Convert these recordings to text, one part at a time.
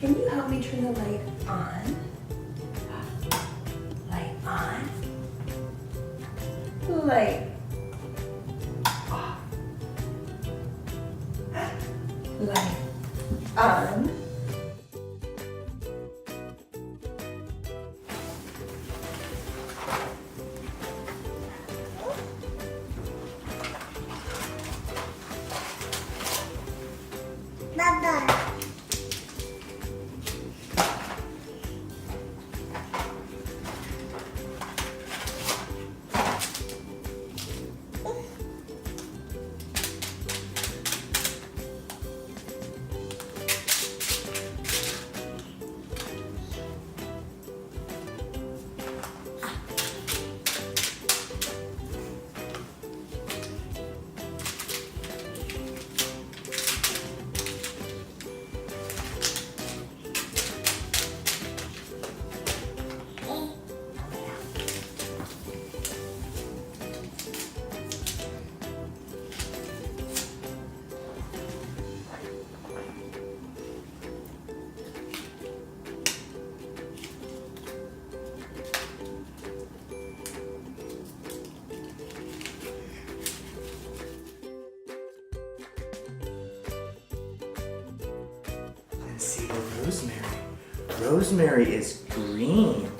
Can you help me turn the light on? Light on. Light off. Light on. Baba. And see the rosemary. Rosemary is green.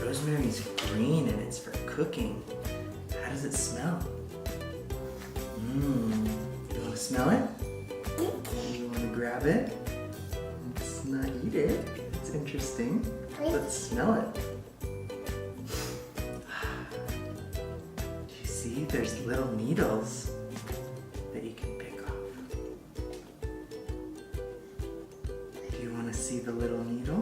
Rosemary is green and it's for cooking. How does it smell? You want to smell it? You want to grab it? Let's not eat it. It's interesting. Let's smell it. Do you see? There's little needles that you can pick off. Do you want to see the little needle?